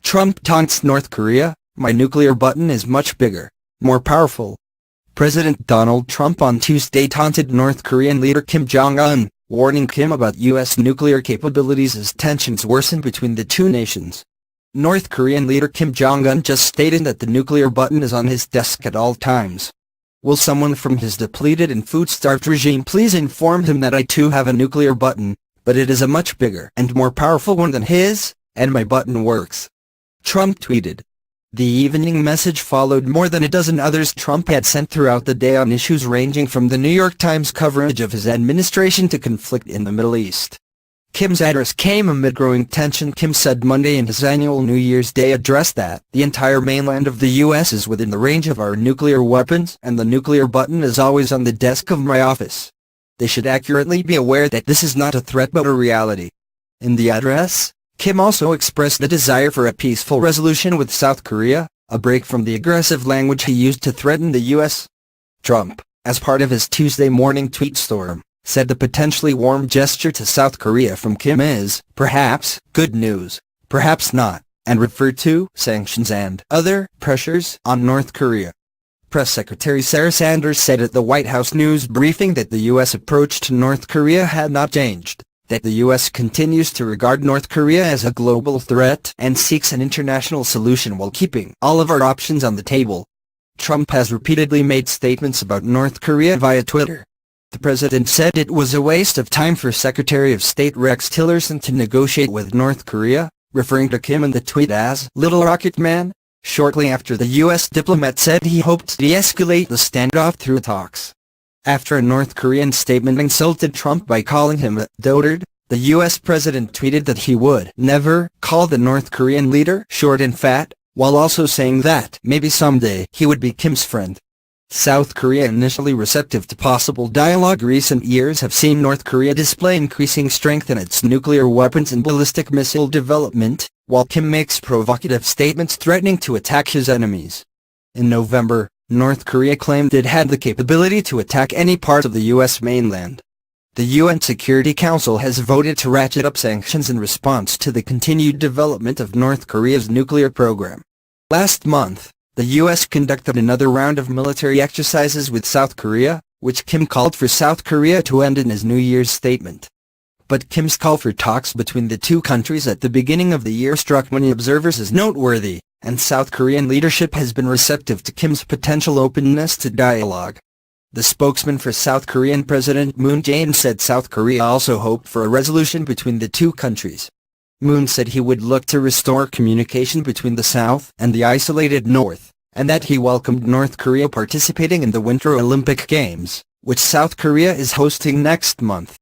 Trump taunts North Korea, "My nuclear button is much bigger, more powerful." President Donald Trump on Tuesday taunted North Korean leader Kim Jong-un, warning Kim about U.S. nuclear capabilities as tensions worsen between the two nations. North Korean leader Kim Jong-un just stated that the nuclear button is on his desk at all times. Will someone from his depleted and food-starved regime please inform him that I too have a nuclear button, but it is a much bigger and more powerful one than his, and my button works. Trump tweeted. The evening message followed more than a dozen others Trump had sent throughout the day on issues ranging from the New York Times coverage of his administration to conflict in the Middle East. Kim's address came amid growing tension. Kim said Monday in his annual New Year's Day address that the entire mainland of the U.S. is within the range of our nuclear weapons and the nuclear button is always on the desk of my office. They should accurately be aware that this is not a threat but a reality. In the address, Kim also expressed the desire for a peaceful resolution with South Korea, a break from the aggressive language he used to threaten the U.S. Trump, as part of his Tuesday morning tweet storm, said the potentially warm gesture to South Korea from Kim is, perhaps, good news, perhaps not, and referred to sanctions and other pressures on North Korea. Press Secretary Sarah Sanders said at the White House news briefing that the U.S. approach to North Korea had not changed, that the U.S. continues to regard North Korea as a global threat and seeks an international solution while keeping all of our options on the table. Trump has repeatedly made statements about North Korea via Twitter. The president said it was a waste of time for Secretary of State Rex Tillerson to negotiate with North Korea, referring to Kim in the tweet as Little Rocket Man, shortly after the U.S. diplomat said he hoped to de-escalate the standoff through talks. After a North Korean statement insulted Trump by calling him a dotard, the U.S. president tweeted that he would never call the North Korean leader short and fat, while also saying that maybe someday he would be Kim's friend. South Korea initially receptive to possible dialogue. Recent years have seen North Korea display increasing strength in its nuclear weapons and ballistic missile development, while Kim makes provocative statements threatening to attack his enemies. In November, North Korea claimed it had the capability to attack any part of the U.S. mainland. The UN Security Council has voted to ratchet up sanctions in response to the continued development of North Korea's nuclear program. Last month, the U.S. conducted another round of military exercises with South Korea, which Kim called for South Korea to end in his New Year's statement. But Kim's call for talks between the two countries at the beginning of the year struck many observers as noteworthy, and South Korean leadership has been receptive to Kim's potential openness to dialogue. The spokesman for South Korean President Moon Jae-in said South Korea also hoped for a resolution between the two countries. Moon said he would look to restore communication between the South and the isolated North, and that he welcomed North Korea participating in the Winter Olympic Games, which South Korea is hosting next month.